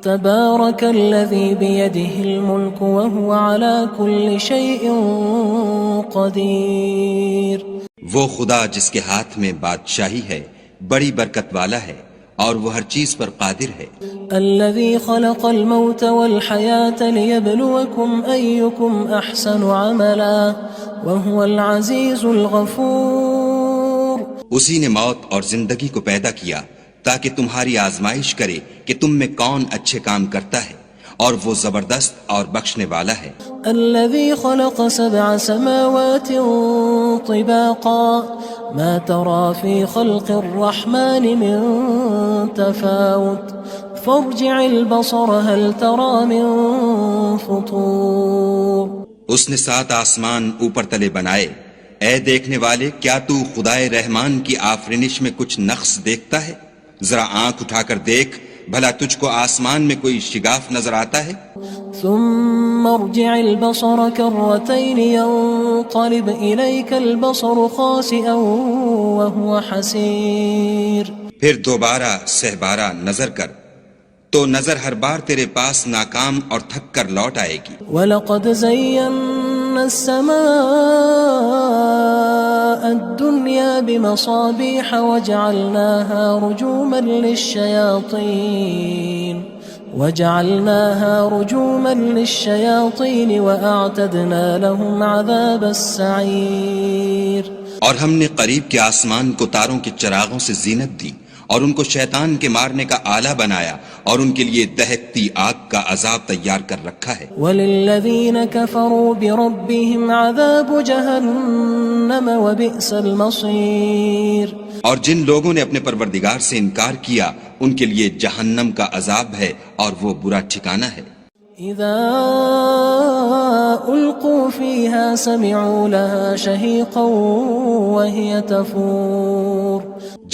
تبارك الذي بيده الملك وهو على كل شيء قدير. وہ خدا جس کے ہاتھ میں بادشاہی ہے بڑی برکت والا ہے اور وہ ہر چیز پر قادر ہے. الذي خلق الموت والحياة ليبلوكم أيكم أحسن عملا وهو العزيز الغفور. اسی نے موت اور زندگی کو پیدا کیا تاکہ تمہاری آزمائش کرے کہ تم میں کون اچھے کام کرتا ہے اور وہ زبردست اور بخشنے والا ہے. الذي خلق 7 سماوات طباقا ما ترى في خلق الرحمن من تفاوت فارجع البصر هل ترى من فطور. اس نے 7 آسمان اوپر تلے بنائے. اے دیکھنے والے، کیا تو خدائے رحمان کی آفرینش میں کچھ نقص دیکھتا ہے؟ ذرا آنکھ اٹھا کر دیکھ، بھلا تجھ کو آسمان میں کوئی شگاف نظر آتا ہے؟ ثم ارجع البصر كرتين ينقلب إليك البصر خاسئا وهو حسير. پھر دوبارہ سہبارہ نظر کر تو نظر ہر بار تیرے پاس ناکام اور تھک کر لوٹ آئے گی. وَلَقَدْ زَيَّنَّا السَّمَاءَ الدُّنْيَا بِمَصَابِيحَ وَجَعَلْنَاهَا رُجُومًا لِلشَّيَاطِينِ وَأَعْتَدْنَا لَهُمْ عَذَابَ السَّعِيرِ. اور ہم نے قریب کے آسمان کو تاروں کے چراغوں سے زینت دی اور ان کو شیطان کے مارنے کا آلہ بنایا اور ان کے لیے دہکتی آگ کا عذاب تیار کر رکھا ہے. وَلِلَّذِينَ كَفَرُوا بِرَبِّهِمْ عَذَابُ جَهَنَّمَ وَبِئْسَ الْمَصِيرُ. اور جن لوگوں نے اپنے پروردگار سے انکار کیا ان کے لیے جہنم کا عذاب ہے اور وہ برا ٹھکانہ ہے. اذا القوا فيها سمعوا لها شهيقا وهي تفور.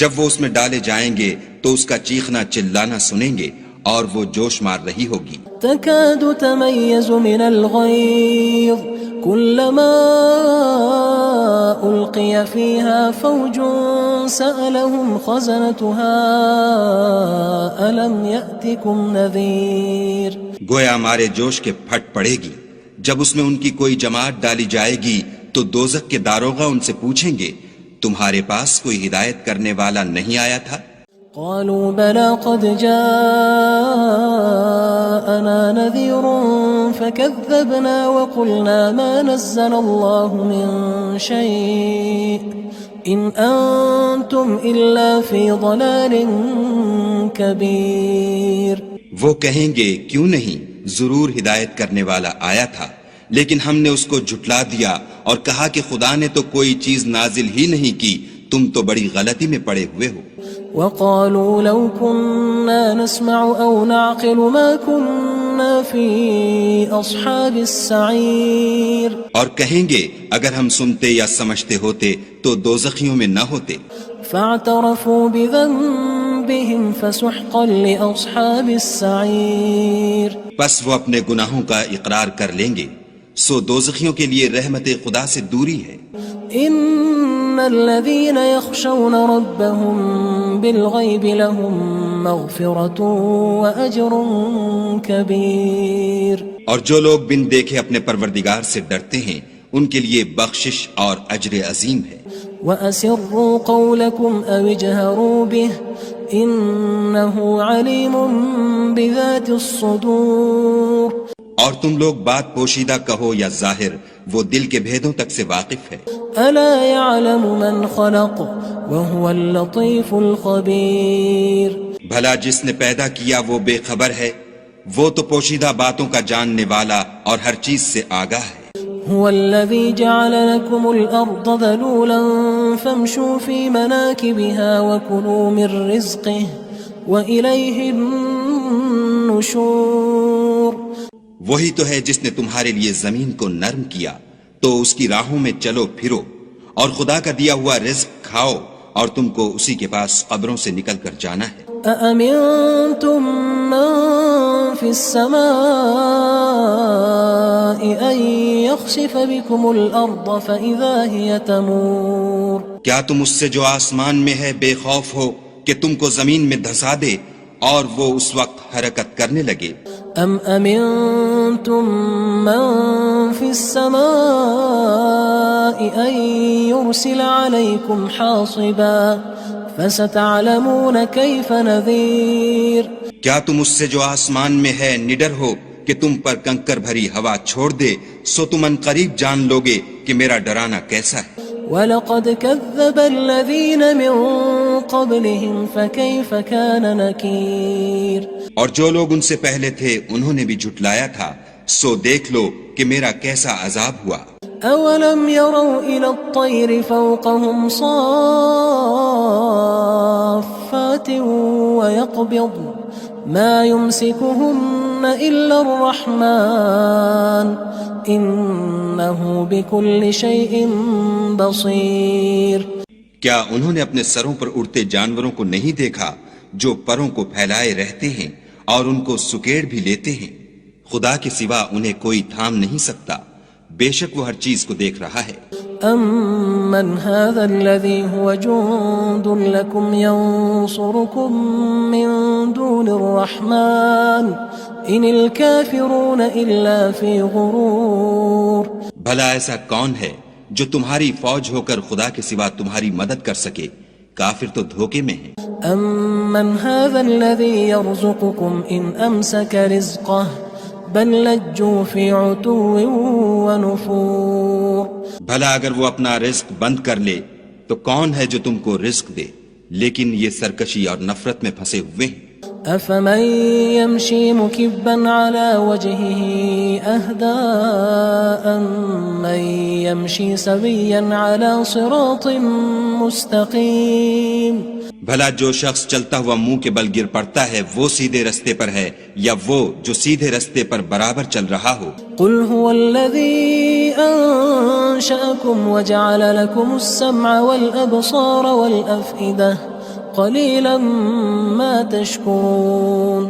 جب وہ اس میں ڈالے جائیں گے تو اس کا چیخنا چلانا سنیں گے اور وہ جوش مار رہی ہوگی. تكاد تميز من الغيظ كلما ألقي فيها فوج سألهم خزنتها ألم يأتكم نذير. گویا مارے جوش کے پھٹ پڑے گی. جب اس میں ان کی کوئی جماعت ڈالی جائے گی تو دوزخ کے داروغہ ان سے پوچھیں گے تمہارے پاس کوئی ہدایت کرنے والا نہیں آیا تھا؟ قالوا بلى قد جاءنا نذير فكذبنا وقلنا ما نزل الله من شيء إن أنتم إلا في ضلال كبير. وہ کہیں گے کیوں نہیں، ضرور ہدایت کرنے والا آیا تھا، لیکن ہم نے اس کو جھٹلا دیا اور کہا کہ خدا نے تو کوئی چیز نازل ہی نہیں کی، تم تو بڑی غلطی میں پڑے ہوئے ہو. وقالوا لو كنا نسمع أو نعقل ما كنا في أصحاب السعير. اور کہیں گے اگر ہم سنتے یا سمجھتے ہوتے تو دوزخیوں میں نہ ہوتے. فاعترفوا بذنبهم فسحقا لأصحاب السعير. پس وہ اپنے گناہوں کا اقرار کر لیں گے، سو دوزخیوں کے لیے رحمت خدا سے دوری ہے. ان الذين يخشون ربهم بالغيب لهم مغفرة واجر كبير. اور جو لوگ بن دیکھے اپنے پروردگار سے ڈرتے ہیں ان کے لیے بخشش اور اجر عظیم ہے. وَأَسِرُّوا قَوْلَكُمْ أَوِ اجْهَرُوا بِهِ إِنَّهُ عَلِيمٌ بِذَاتِ الصُّدُورِ. اور تم لوگ بات پوشیدہ کہو یا ظاہر، وہ دل کے بھیدوں تک سے واقف ہے. أَلَا يَعْلَمُ مَنْ خَلَقَ وَهُوَ اللَّطِيفُ الْخَبِيرُ. بھلا جس نے پیدا کیا وہ بے خبر ہے، وہ تو پوشیدہ باتوں کا جاننے والا اور ہر چیز سے آگاہ ہے. هو الذي جعل لكم الأرض ذلولا فامشوا في مناكبها وكلوا من رزقه وإليه النشور. وہی تو ہے جس نے تمہارے لیے زمین کو نرم کیا تو اس کی راہوں میں چلو پھرو اور خدا کا دیا ہوا رزق کھاؤ اور تم کو اسی کے پاس قبروں سے نکل کر جانا ہے. أأمنتم من في السماء أن يخسف بكم الأرض فإذا هي تمور. کیا تم اس سے جو آسمان میں ہے بے خوف ہو کہ تم کو زمین میں دھسا دے اور وہ اس وقت حرکت کرنے لگے. ام امنتم من في السماء ان يرسل عليكم حاصبا فستعلمون كيف نذير. کیا تم اس سے جو آسمان میں ہے نڈر ہو کہ تم پر کنکر بھری ہوا چھوڑ دے؟ سو تم ان قریب جان لوگے کہ میرا ڈرانا کیسا ہے. وَلَقَدْ كَذَّبَ الَّذِينَ مِن قَبْلِهِمْ فَكَيْفَ كَانَ نَكِيرٌ. اور جو لوگ ان سے پہلے تھے انہوں نے بھی جھٹلایا تھا، سو دیکھ لو کہ میرا کیسا عذاب ہوا. أَوَلَمْ يَرَوْا إِلَى الطَّيْرِ فَوْقَهُمْ صَافَّاتٍ وَيَقْبِضْنَ مَا يُمْسِكُهُنَّ إِلَّا الرَّحْمَنُ إِنَّهُ بِكُلِّ شَيْءٍ بَصِيرٌ. کیا انہوں نے اپنے سروں پر اڑتے جانوروں کو نہیں دیکھا جو پروں کو پھیلائے رہتے ہیں اور ان کو سکیڑ بھی لیتے ہیں؟ خدا کے سوا انہیں کوئی تھام نہیں سکتا، بے شک وہ ہر چیز کو دیکھ رہا ہے. أَمَّنْ هَذَا الَّذِي هُوَ جُندٌ لَكُمْ يَنصُرُكُم مِّن دُونِ الرَّحْمَنِ إِنِ الْكَافِرُونَ إِلَّا فِي غُرُورٍ. بھلا ایسا کون ہے جو تمہاری فوج ہو کر خدا کے سوا تمہاری مدد کر سکے؟ کافر تو دھوکے میں ہیں. أَمَّنْ هَذَا الَّذِي يَرْزُقُكُمْ إِنْ أَمْسَكَ رِزْقَهُ بَلْ لَجُّوا فِي عُتُوٍّ وَنُفُورٍ. بھلا اگر وہ اپنا رزق بند کر لے تو کون ہے جو تم کو رزق دے؟ لیکن یہ سرکشی اور نفرت میں پھنسے ہوئے ہیں. أَفَمَن يَمْشِي مُكِبًّا عَلَى وَجْهِهِ أَهْدَىٰ أَمَّن يَمْشِي سَوِيًّا عَلَى صِرَاطٍ مُّسْتَقِيمٍ. بھلا جو شخص چلتا ہوا منہ کے بل گر پڑتا ہے وہ سیدھے رستے پر ہے یا وہ جو سیدھے رستے پر برابر چل رہا ہو؟ قُلْ هُوَ الَّذِي أَنشَأَكُمْ وَجَعَلَ لَكُمُ السَّمْعَ وَالْأَبْصَارَ وَالْأَفْئِدَةَ قَلِيلًا مَا تَشْكُرُونَ.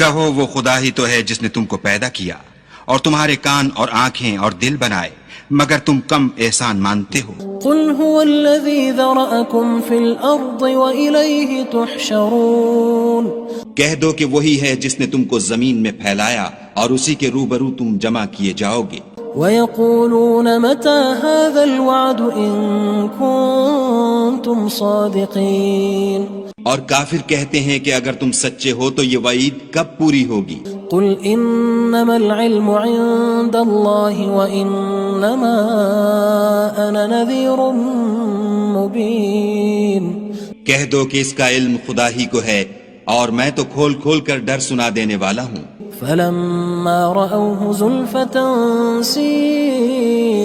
کہو وہ خدا ہی تو ہے جس نے تم کو پیدا کیا اور تمہارے کان اور آنکھیں اور دل بنائے، مگر تم کم احسان مانتے ہو. قُلْ هُوَ الَّذِي ذَرَأَكُمْ فِي الْأَرْضِ وَإِلَيْهِ تُحْشَرُونَ. کہہ دو کہ وہی ہے جس نے تم کو زمین میں پھیلایا اور اسی کے روبرو تم جمع کیے جاؤ گے. وَيَقُولُونَ مَتَى هَذَا الْوَعْدُ إِن كُنتُمْ صَادِقِينَ. اور کافر کہتے ہیں کہ اگر تم سچے ہو تو یہ وعید کب پوری ہوگی؟ قُلْ إِنَّمَا الْعِلْمُ عِندَ اللَّهِ وَإِنَّمَا أَنَا نَذِيرٌ مُّبِينٌ. کہہ دو کہ اس کا علم خدا ہی کو ہے اور میں تو کھول کھول کر ڈر سنا دینے والا ہوں. فَلَمَّا رَأَوْهُ زُلْفَةً سِيئَتْ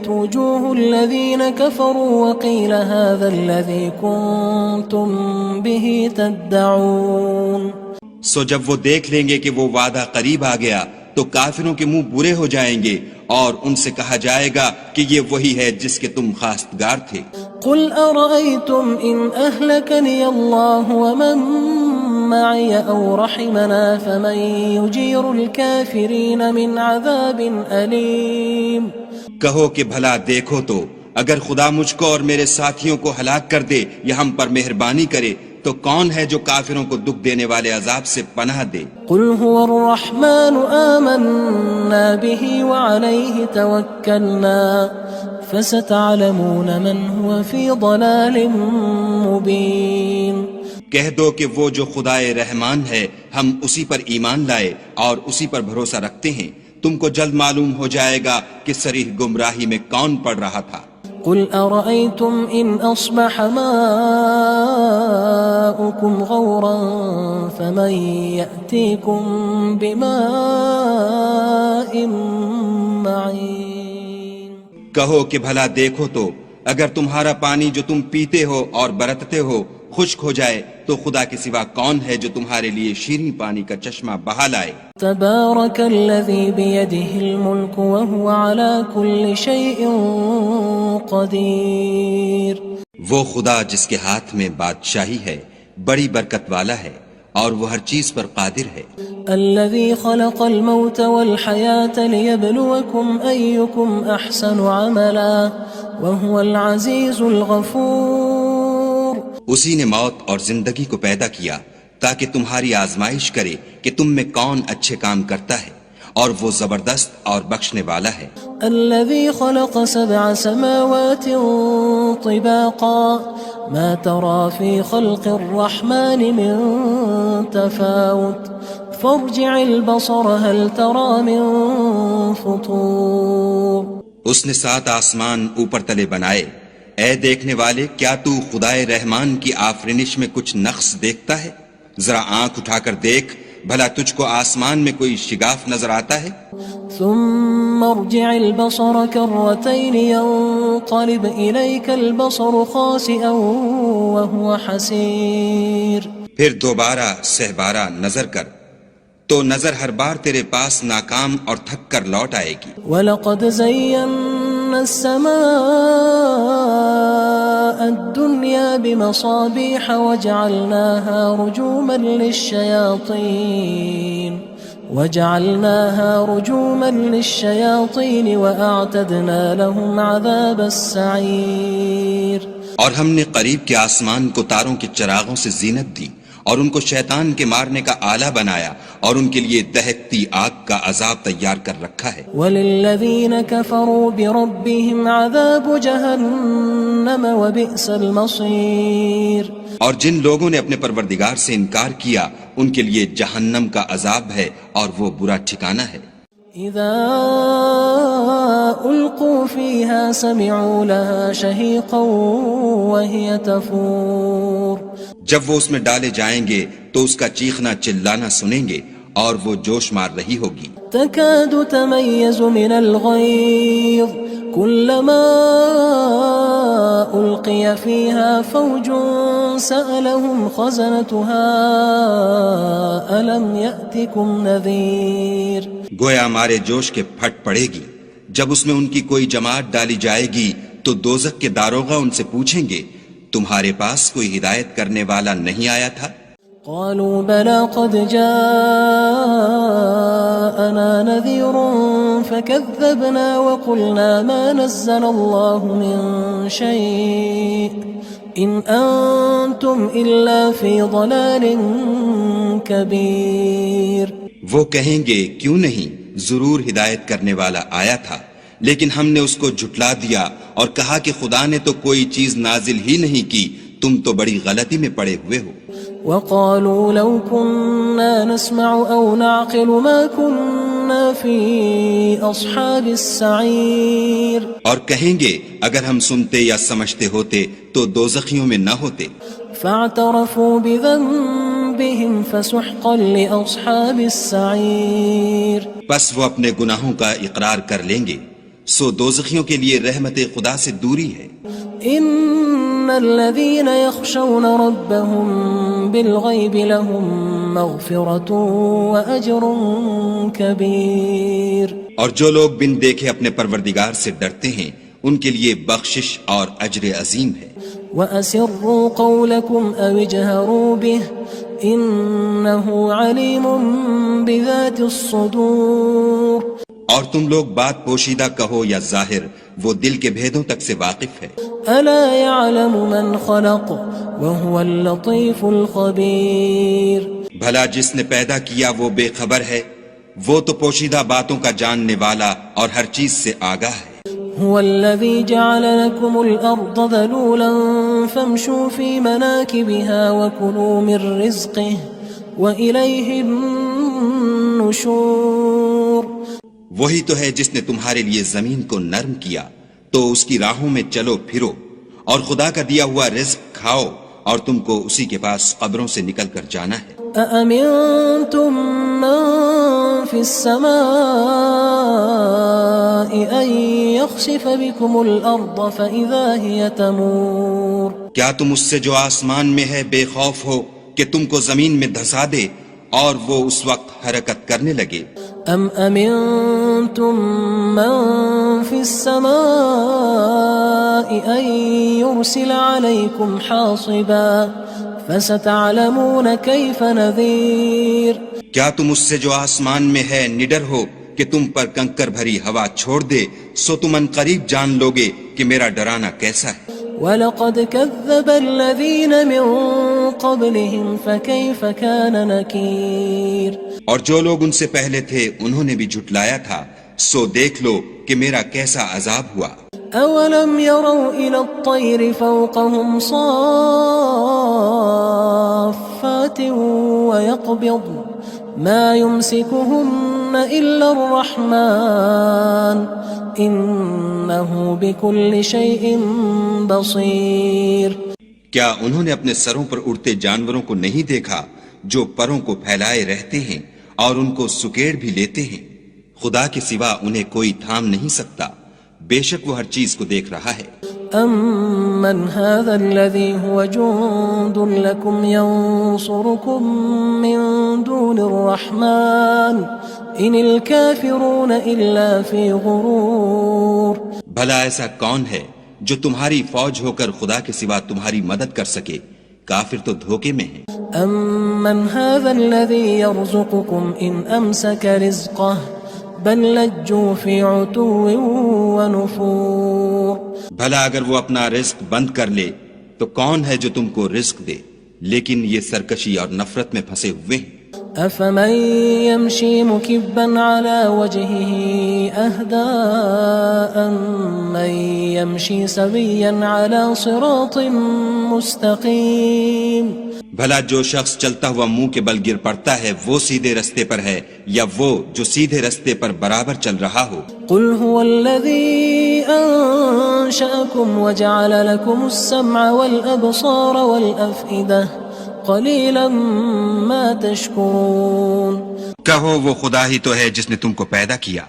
وُجُوهُ الَّذِينَ كَفَرُوا وَقِيلَ هَذَا الَّذِي كُنتُم بِهِ تَدَّعُونَ. سو جب وہ دیکھ لیں گے کہ وہ وعدہ قریب آ گیا تو کافروں کے منہ برے ہو جائیں گے اور ان سے کہا جائے گا کہ یہ وہی ہے جس کے تم خواستگار تھے. قُلْ أَرَأَيْتُمْ إِنْ أَهْلَكَنِيَ اللَّهُ وَمَن مَّعِيَ أَوْ رَحِمَنَا فَمَن يُجِيرُ الْكَافِرِينَ مِنْ عَذَابٍ أَلِيمٍ. کہو کہ بھلا دیکھو تو اگر خدا مجھ کو اور میرے ساتھیوں کو ہلاک کر دے یا ہم پر مہربانی کرے تو کون ہے جو کافروں کو دکھ دینے والے عذاب سے پناہ دے؟ قُلْ هُوَ الرَّحْمَنُ آمَنَّا بِهِ وَعَلَيْهِ تَوَكَّلْنَا فَسَتَعْلَمُونَ مَنْ هُوَ فِي ضَلَالٍ مُّبِينٍ. کہہ دو کہ وہ جو خدائے رحمان ہے ہم اسی پر ایمان لائے اور اسی پر بھروسہ رکھتے ہیں، تم کو جلد معلوم ہو جائے گا کہ صریح گمراہی میں کون پڑ رہا تھا. قُلْ أَرَأَيْتُمْ إِنْ أَصْبَحَ مَاؤُكُمْ غَوْرًا فَمَن يَأْتِيكُم بِمَاءٍ مَّعِينٍ. کہو کہ بھلا دیکھو تو اگر تمہارا پانی جو تم پیتے ہو اور برتتے ہو خشک ہو جائے تو خدا کے سوا کون ہے جو تمہارے لیے شیریں پانی کا چشمہ بہا لائے. تبارک الذی بیدہ الملک وہو علی کل شیء قدیر. وہ خدا جس کے ہاتھ میں بادشاہی ہے بڑی برکت والا ہے اور وہ ہر چیز پر قادر ہے. الذي خلق الموت والحياة ليبلوكم أيكم أحسن عملا وهو العزيز الغفور. اسی نے موت اور زندگی کو پیدا کیا تاکہ تمہاری آزمائش کرے کہ تم میں کون اچھے کام کرتا ہے، اور وہ زبردست اور بخشنے والا ہے۔ الذي خلق 7 سماوات طباقا ما ترى في خلق الرحمن من تفاوت فارجع البصر هل ترى من فطور۔ اس نے 7 آسمان اوپر تلے بنائے، اے دیکھنے والے کیا تو خدائے رحمان کی آفرینش میں کچھ نقص دیکھتا ہے؟ ذرا آنکھ اٹھا کر دیکھ، بھلا تجھ کو آسمان میں کوئی شگاف نظر آتا ہے؟ ثم ارجع البصر كرتين ينقلب إليك البصر خاسئا وهو حسير۔ پھر دوبارہ سہبارہ نظر کر تو نظر ہر بار تیرے پاس ناکام اور تھک کر لوٹ آئے گی۔ وَلَقَدْ زَيَّنَّا السَّمَاءَ الدُّنْيَا بِمَصَابِيحَ وَجَعَلْنَاهَا رُجُومًا لِلشَّيَاطِينِ وَأَعْتَدْنَا لَهُمْ عَذَابَ السَّعِيرِ۔ اور ہم نے قریب کے آسمان کو تاروں کے چراغوں سے زینت دی، اور ان کو شیطان کے مارنے کا آلہ بنایا، اور ان کے لیے دہکتی آگ کا عذاب تیار کر رکھا ہے۔ وَلِلَّذِينَ كَفَرُوا بِرَبِّهِمْ عَذَابُ جَهَنَّمَ وَبِئْسَ الْمَصِيرُ۔ اور جن لوگوں نے اپنے پروردگار سے انکار کیا ان کے لیے جہنم کا عذاب ہے، اور وہ برا ٹھکانہ ہے۔ اذا القوا فيها سمعوا لها شهيقا وهي تفور۔ جب وہ اس میں ڈالے جائیں گے تو اس کا چیخنا چلانا سنیں گے، اور وہ جوش مار رہی ہوگی۔ تكاد تميز من الغيظ كلما ألقي فيها فوج سألهم خزنتها ألم يأتكم نذير۔ گویا مارے جوش کے پھٹ پڑے گی، جب اس میں ان کی کوئی جماعت ڈالی جائے گی تو دوزخ کے داروغہ ان سے پوچھیں گے تمہارے پاس کوئی ہدایت کرنے والا نہیں آیا تھا؟ قالوا بلى قد جاءنا نذير فكذبنا وقلنا ما نزل الله من شيء إن أنتم إلا في ضلال كبير۔ وہ کہیں گے کیوں نہیں، ضرور ہدایت کرنے والا آیا تھا، لیکن ہم نے اس کو جھٹلا دیا اور کہا کہ خدا نے تو کوئی چیز نازل ہی نہیں کی، تم تو بڑی غلطی میں پڑے ہوئے ہو۔ وقالوا لو كنا نسمع أو نعقل ما كنا في أصحاب السعير۔ اور کہیں گے اگر ہم سنتے یا سمجھتے ہوتے تو دوزخیوں میں نہ ہوتے۔ فاعترفوا بذنبهم فسحقا لأصحاب السعير۔ بس وہ اپنے گناہوں کا اقرار کر لیں گے، سو دوزخیوں کے لیے رحمت خدا سے دوری ہے۔ ان الذين يخشون ربهم بالغيب لهم مغفرة واجر كبير۔ اور جو لوگ بن دیکھے اپنے پروردگار سے ڈرتے ہیں ان کے لیے بخشش اور اجر عظیم ہے۔ واسروا قولكم او اجهروا به انه عليم بذات الصدور۔ اور تم لوگ بات پوشیدہ کہو یا ظاہر، وہ دل کے بھیدوں تک سے واقف ہے۔ الا يعلم من خلق وهو اللطيف الخبير۔ بھلا جس نے پیدا کیا وہ بے خبر ہے، وہ تو پوشیدہ باتوں کا جاننے والا اور ہر چیز سے آگاہ ہے۔ هو الذي جعل لكم الأرض ذلولا فامشوا في مناكبها وكلوا من رزقه وإليه النشور۔ وہی تو ہے جس نے تمہارے لیے زمین کو نرم کیا تو اس کی راہوں میں چلو پھرو، اور خدا کا دیا ہوا رزق کھاؤ، اور تم کو اسی کے پاس قبروں سے نکل کر جانا ہے۔ أأمنتم من في السماء أن يخسف بكم الأرض فإذا هي تمور۔ کیا تم اس سے جو آسمان میں ہے بے خوف ہو کہ تم کو زمین میں دھسا دے اور وہ اس وقت حرکت کرنے لگے؟ ام امنتم من في السماء ان يرسل عليكم حاصبا فستعلمون كيف نذير۔ کیا تم اس سے جو آسمان میں ہے نڈر ہو کہ تم پر کنکر بھری ہوا چھوڑ دے، سو تم ان قریب جان لوگے کہ میرا ڈرانا کیسا ہے۔ وَلَقَدْ كَذَّبَ الَّذِينَ مِن قبلهم فكيف كان نكير اور جو لوگ ان سے پہلے تھے انہوں نے بھی جھٹلایا تھا، سو دیکھ لو کہ میرا کیسا عذاب ہوا۔ أولم يروا إلى الطير فوقهم صافات ويقبض ما يمسكهن إلا الرحمن إنه بكل شيء بصير۔ کیا انہوں نے اپنے سروں پر اڑتے جانوروں کو نہیں دیکھا جو پروں کو پھیلائے رہتے ہیں اور ان کو سکیڑ بھی لیتے ہیں؟ خدا کے سوا انہیں کوئی تھام نہیں سکتا، بے شک وہ ہر چیز کو دیکھ رہا ہے۔ أَمَّنْ هَذَا الَّذِي هُوَ جُندٌ لَكُمْ يَنصُرُكُم مِّن دُونِ الرَّحْمَنِ إِنِ الْكَافِرُونَ إِلَّا فِي غُرُورٍ۔ بھلا ایسا کون ہے جو تمہاری فوج ہو کر خدا کے سوا تمہاری مدد کر سکے؟ کافر تو دھوکے میں ہیں۔ أَمَّنْ هَذَا الَّذِي يَرْزُقُكُمْ إِنْ أَمْسَكَ رِزْقَهُ بل لجوا فی عتو ونفور۔ بھلا اگر وہ اپنا رزق بند کر لے تو کون ہے جو تم کو رزق دے، لیکن یہ سرکشی اور نفرت میں پھنسے ہوئے ہیں۔ افمن يمشي مكبا على وجهه اهدى أمن يمشي سويا على صراط مستقيم۔ بھلا جو شخص چلتا ہوا منہ کے بل گر پڑتا ہے وہ سیدھے رستے پر ہے یا وہ جو سیدھے رستے پر برابر چل رہا ہو؟ قل هو الذي أنشأكم وجعل لكم السمع والأبصار والأفئدة قلیلا ما تشکرون۔ کہو وہ خدا ہی تو ہے جس نے تم کو پیدا کیا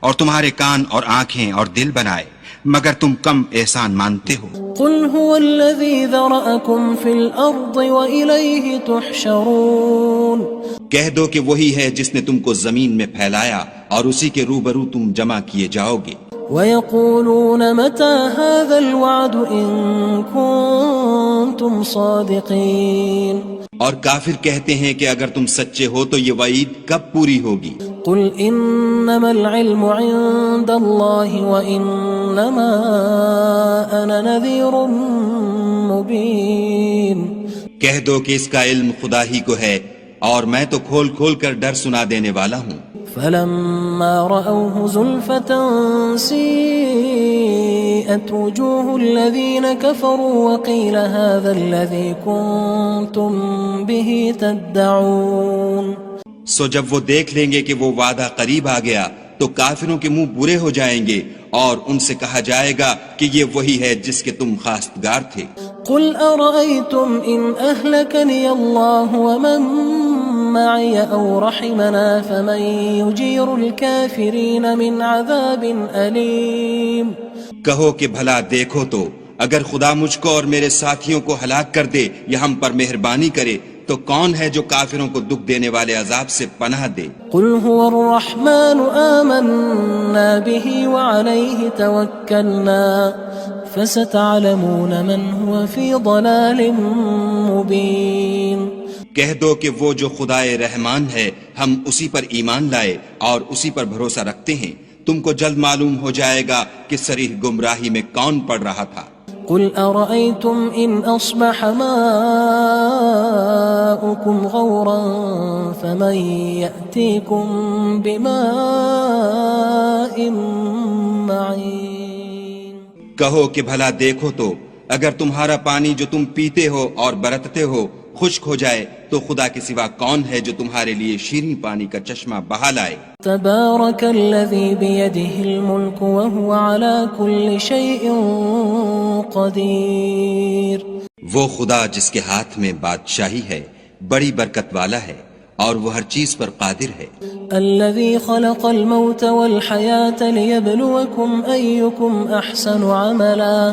اور تمہارے کان اور آنکھیں اور دل بنائے، مگر تم کم احسان مانتے ہو۔ قل هو الذي ذرأكم في الأرض وإليه تحشرون۔ کہہ دو کہ وہی ہے جس نے تم کو زمین میں پھیلایا اور اسی کے روبرو تم جمع کیے جاؤ گے۔ وَيَقُولُونَ مَتَى هَذَا الْوَعْدُ إِن كُنتُمْ صَادِقِينَ۔ اور کافر کہتے ہیں کہ اگر تم سچے ہو تو یہ وعید کب پوری ہوگی؟ قُلْ إِنَّمَا الْعِلْمُ عِندَ اللَّهِ وَإِنَّمَا أَنَا نَذِيرٌ مُبِينٌ۔ کہہ دو کہ اس کا علم خدا ہی کو ہے اور میں تو کھول کھول کر ڈر سنا دینے والا ہوں۔ فلما رأوه زلفة سيئت وجوه الذين كفروا وقيل هذا الذي كنتم به تدعون۔ سو جب وہ دیکھ لیں گے کہ وہ وعدہ قریب آ گیا تو کافروں کے منہ برے ہو جائیں گے اور ان سے کہا جائے گا کہ یہ وہی ہے جس کے تم خواستگار تھے۔ قل أرأيتم إن أهلكني الله ومن معي أو رحمنا فمن يجير الكافرين من عذاب أليم۔ کہو کہ بھلا دیکھو تو اگر خدا مجھ کو اور میرے ساتھیوں کو ہلاک کر دے یا ہم پر مہربانی کرے تو کون ہے جو کافروں کو دکھ دینے والے عذاب سے پناہ دے؟ قل هو الرحمن آمنا به وعليه توكلنا فستعلمون من هو في ضلال مبين۔ کہہ دو کہ وہ جو خدائے رحمان ہے ہم اسی پر ایمان لائے اور اسی پر بھروسہ رکھتے ہیں، تم کو جلد معلوم ہو جائے گا کہ صریح گمراہی میں کون پڑ رہا تھا۔ قل أرأيتم إن أصبح ماؤكم غورا فمن يأتيكم بماء معين۔ کہو کہ بھلا دیکھو تو اگر تمہارا پانی جو تم پیتے ہو اور برتتے ہو خشک ہو جائے تو خدا کے سوا کون ہے جو تمہارے لیے شیریں پانی کا چشمہ بہا لائے؟ تبارك الذي بيده الملك وهو على كل شيء قدير۔ وہ خدا جس کے ہاتھ میں بادشاہی ہے بڑی برکت والا ہے اور وہ ہر چیز پر قادر ہے۔ الذي خلق الموت والحياة ليبلوكم أيكم أحسن عملا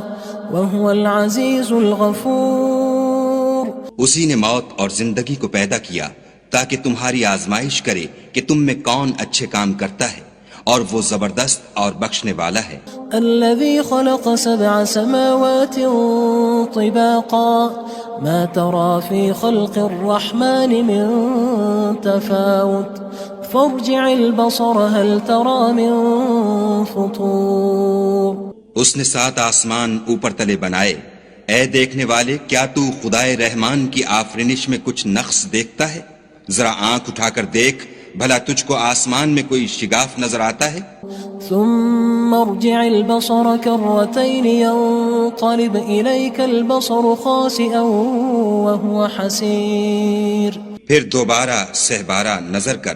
وهو العزيز الغفور۔ اسی نے موت اور زندگی کو پیدا کیا تاکہ تمہاری آزمائش کرے کہ تم میں کون اچھے کام کرتا ہے اور وہ زبردست اور بخشنے والا ہے۔ الذي خلق 7 سماوات طباقا ما ترى في خلق الرحمن من تفاوت فارجع البصر هل ترى من فطور۔ اس نے 7 آسمان اوپر تلے بنائے، اے دیکھنے والے کیا تو خدائے رحمان کی آفرینش میں کچھ نقص دیکھتا ہے؟ ذرا آنکھ اٹھا کر دیکھ بھلا تجھ کو آسمان میں کوئی شگاف نظر آتا ہے؟ ثم ارجع البصر كرتين ينقلب إليك البصر خاسئا وهو حسير. پھر دوبارہ سہبارہ نظر کر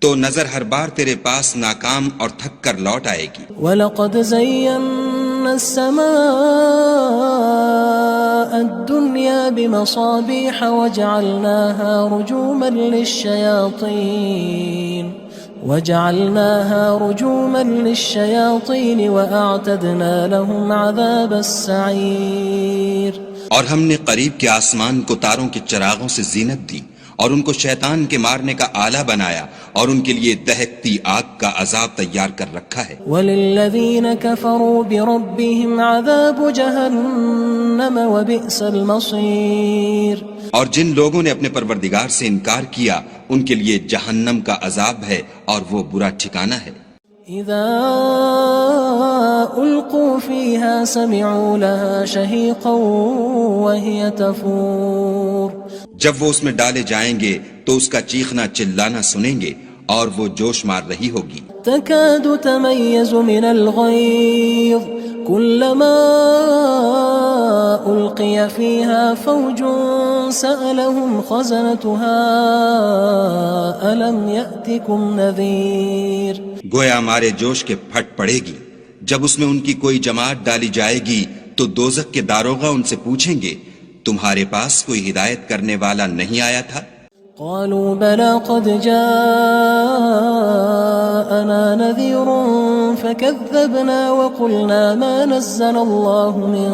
تو نظر ہر بار تیرے پاس ناکام اور تھک کر لوٹ آئے گی. وَلَقَدْ زَيَّنَّا السَّمَاءَ الدُّنْيَا بِمَصَابِيحَ وَجَعَلْنَاهَا رُجُومًا لِلشَّيَاطِينِ وَأَعْتَدْنَا لَهُمْ عَذَابَ السَّعِيرِ. اور ہم نے قریب کے آسمان کو تاروں کے چراغوں سے زینت دی اور ان کو شیطان کے مارنے کا آلہ بنایا اور ان کے لیے دہکتی آگ کا عذاب تیار کر رکھا ہے. وَلِلَّذِينَ كَفَرُوا بِرَبِّهِمْ عَذَابُ جَهَنَّمَ وَبِئْسَ الْمَصِيرُ. اور جن لوگوں نے اپنے پروردگار سے انکار کیا ان کے لیے جہنم کا عذاب ہے اور وہ برا ٹھکانہ ہے. اذا القوا فيها سمعوا لها شهيقا وهي تفور. جب وہ اس میں ڈالے جائیں گے تو اس کا چیخنا چلانا سنیں گے اور وہ جوش مار رہی ہوگی. تكاد تميز من الغيظ كلما ألقي فيها فوج سألهم خزنتها ألم يأتكم نذير. گویا ہمارے جوش کے پھٹ پڑے گی جب اس میں ان کی کوئی جماعت ڈالی جائے گی تو دوزخ کے داروغہ ان سے پوچھیں گے تمہارے پاس کوئی ہدایت کرنے والا نہیں آیا تھا؟ قالوا بلى قد جاءنا نذير فكذبنا وقلنا ما نزل الله من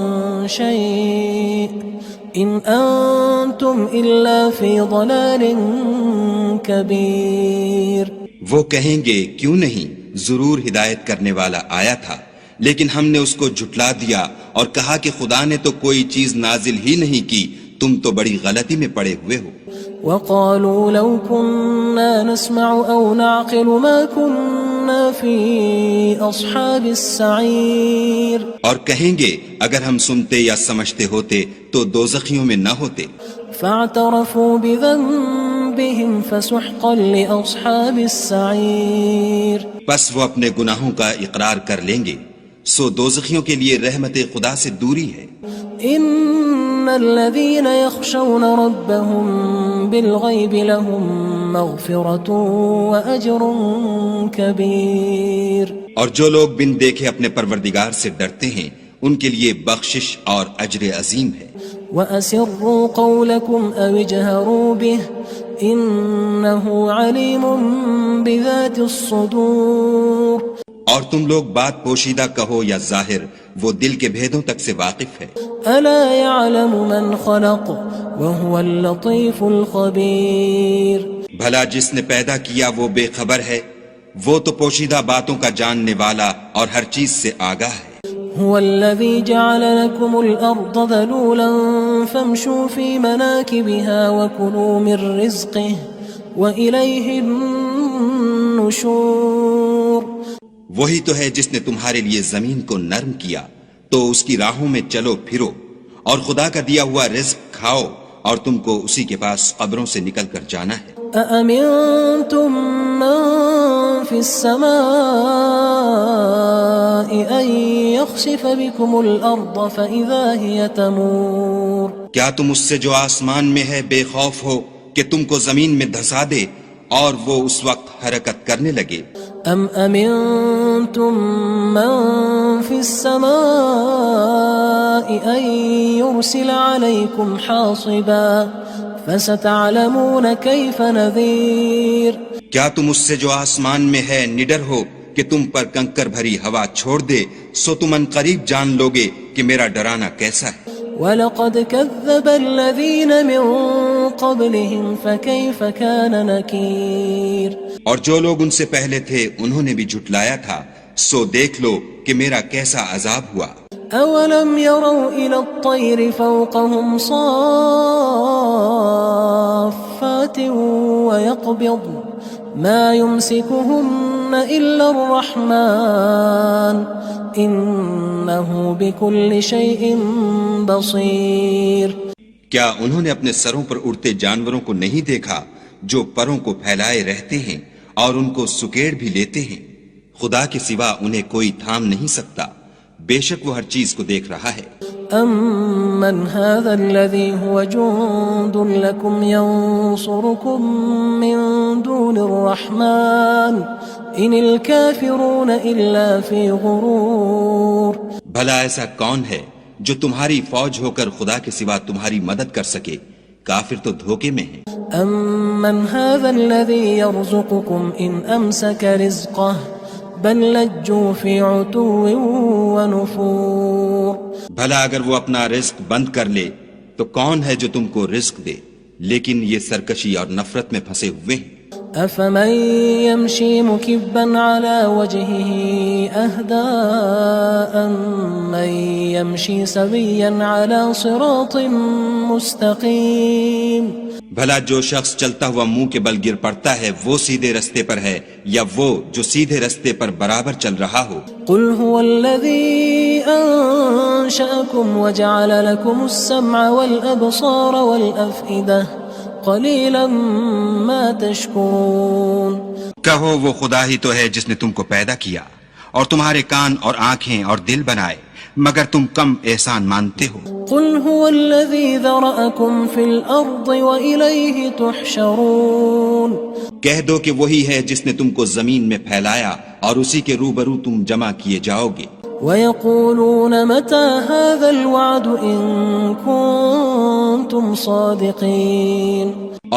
شيء إن أنتم إلا في ضلال كبير. وہ کہیں گے کیوں نہیں، ضرور ہدایت کرنے والا آیا تھا، لیکن ہم نے اس کو جھٹلا دیا اور کہا کہ خدا نے تو کوئی چیز نازل ہی نہیں کی، تم تو بڑی غلطی میں پڑے ہوئے ہو. وقالوا لو كنا نسمع أو نعقل ما كنا في أصحاب السعير. اور کہیں گے اگر ہم سنتے یا سمجھتے ہوتے تو دوزخیوں میں نہ ہوتے. فاعترفوا بذنبهم فسحقا لأصحاب السعير. بس وہ اپنے گناہوں کا اقرار کر لیں گے، سو دوزخیوں کے لیے رحمت خدا سے دوری ہے. إن الذين يخشون ربهم بالغيب لهم مغفرة وأجر كبير. اور جو لوگ بن دیکھے اپنے پروردگار سے ڈرتے ہیں ان کے لیے بخشش اور اجر عظیم ہے. وَأَسِرُّوا قَوْلَكُمْ أَوِ اجْهَرُوا بِهِ إِنَّهُ عَلِيمٌ بِذَاتِ الصُّدُورِ. اور تم لوگ بات پوشیدہ کہو یا ظاہر، وہ دل کے بھیدوں تک سے واقف ہے. أَلَا يَعْلَمُ مَنْ خَلَقَ وَهُوَ اللَّطِيفُ الْخَبِيرُ. بھلا جس نے پیدا کیا وہ بے خبر ہے، وہ تو پوشیدہ باتوں کا جاننے والا اور ہر چیز سے آگاہ ہے. هو الذي جعل لكم الأرض ذلولا فامشوا في مناكبها وكلوا من رزقه وإليه النشور. وہی تو ہے جس نے تمہارے لیے زمین کو نرم کیا تو اس کی راہوں میں چلو پھرو اور خدا کا دیا ہوا رزق کھاؤ اور تم کو اسی کے پاس قبروں سے نکل کر جانا ہے. أأمنتم من في السماء أن يخسف بكم الأرض فإذا هي تمور. کیا تم اس سے جو آسمان میں ہے بے خوف ہو کہ تم کو زمین میں دھسا دے اور وہ اس وقت حرکت کرنے لگے؟ أم أمنتم من في السماء أن يرسل عليكم حاصبا فستعلمون كيف نذير. کیا تم اس سے جو آسمان میں ہے نڈر ہو کہ تم پر کنکر بھری ہوا چھوڑ دے، سو تم ان قریب جان لوگے کہ میرا ڈرانا کیسا ہے. وَلَقَدْ كَذَّبَ الَّذِينَ مِن قَبْلِهِمْ فَكَيْفَ كَانَ نَكِيرٌ. اور جو لوگ ان سے پہلے تھے انہوں نے بھی جھٹلایا تھا، سو دیکھ لو کہ میرا کیسا عذاب ہوا. أَوَلَمْ يَرَوْا إِلَى الطَّيْرِ فَوْقَهُمْ صَافَّاتٍ ما يمسكهن إلا الرحمن إنه بكل شيء بصير. کیا انہوں نے اپنے سروں پر اڑتے جانوروں کو نہیں دیکھا جو پروں کو پھیلائے رہتے ہیں اور ان کو سکیڑ بھی لیتے ہیں؟ خدا کے سوا انہیں کوئی تھام نہیں سکتا، بے شک وہ ہر چیز کو دیکھ رہا ہے. أَمَّنْ هَذَا الَّذِي هُوَ جُندٌ لَكُمْ يَنصُرُكُم مِّن دُونِ الرَّحْمَنِ إِنِ الْكَافِرُونَ إِلَّا فِي غُرُورٍ. بھلا ایسا کون ہے جو تمہاری فوج ہو کر خدا کے سوا تمہاری مدد کر سکے؟ کافر تو دھوکے میں ہیں. أَمَّنْ هَذَا الَّذِي يَرْزُقُكُمْ إِنْ أَمْسَكَ رِزْقَهُ بل لجوا فی عتو ونفور. بھلا اگر وہ اپنا رزق بند کر لے تو کون ہے جو تم کو رزق دے؟ لیکن یہ سرکشی اور نفرت میں پھنسے ہوئے ہیں. افمن يمشي مكبا على وجهه اهدى من يمشي سويا على صراط مستقيم. بھلا جو شخص چلتا ہوا منہ کے بل گر پڑتا ہے وہ سیدھے رستے پر ہے یا وہ جو سیدھے رستے پر برابر چل رہا ہو؟ قل هو الذي انشأكم وجعل لكم السمع والابصار والافئدة قلیلا ما تشکرون. کہو وہ خدا ہی تو ہے جس نے تم کو پیدا کیا اور تمہارے کان اور آنکھیں اور دل بنائے، مگر تم کم احسان مانتے ہو. قل هو الذي ذرأكم في الأرض وإليه تحشرون. کہہ دو کہ وہی ہے جس نے تم کو زمین میں پھیلایا اور اسی کے روبرو تم جمع کیے جاؤ گے. وَيَقُولُونَ مَتَى هَذَا الْوَعْدُ إِن كُنتُمْ صَادِقِينَ.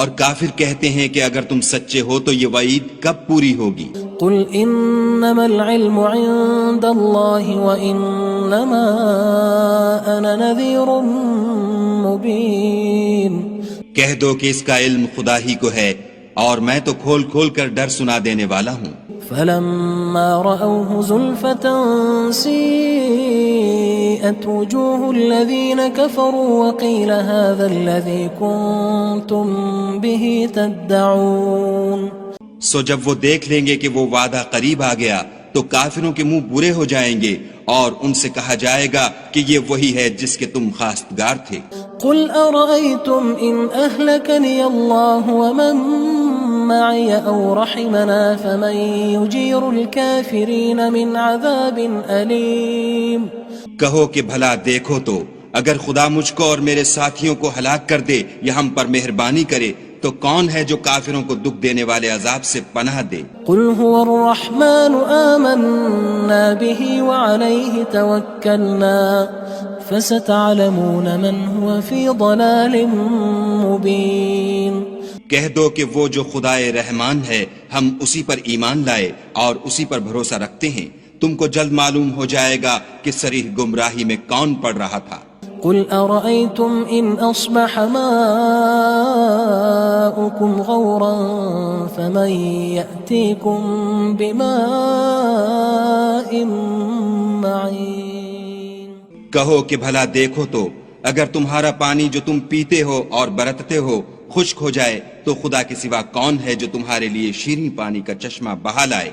اور کافر کہتے ہیں کہ اگر تم سچے ہو تو یہ وعید کب پوری ہوگی؟ قُلْ إِنَّمَا الْعِلْمُ عِندَ اللَّهِ وَإِنَّمَا أَنَا نَذِيرٌ مُبِينٌ. کہہ دو کہ اس کا علم خدا ہی کو ہے اور میں تو کھول کھول کر ڈر سنا دینے والا ہوں. فلما رأوه زلفة سيئت وجوه الذين كفروا وقيل هذا الذي كنتم به تدعون. سو جب وہ دیکھ لیں گے کہ وہ وعدہ قریب آ گیا تو کافروں کے منہ برے ہو جائیں گے اور ان سے کہا جائے گا کہ یہ وہی ہے جس کے تم خواستگار تھے. قل أرأيتم إن أهلكني الله ومن معي أو رحمنا فمن يجير الكافرين من عذاب أليم. کہو کہ بھلا دیکھو تو اگر خدا مجھ کو اور میرے ساتھیوں کو ہلاک کر دے یا ہم پر مہربانی کرے تو کون ہے جو کافروں کو دکھ دینے والے عذاب سے پناہ دے؟ قل هو الرحمن آمنا به وعليه توكلنا فستعلمون من هو في ضلال مبين. کہہ دو کہ وہ جو خدائے رحمان ہے ہم اسی پر ایمان لائے اور اسی پر بھروسہ رکھتے ہیں، تم کو جلد معلوم ہو جائے گا کہ صریح گمراہی میں کون پڑ رہا تھا. قل أرأيتم إن أصبح ماؤكم غورا فمن يأتيكم بماء معين. کہو کہ بھلا دیکھو تو اگر تمہارا پانی جو تم پیتے ہو اور برتتے ہو خشک ہو جائے تو خدا کے سوا کون ہے جو تمہارے لیے شیریں پانی کا چشمہ بہا لائے.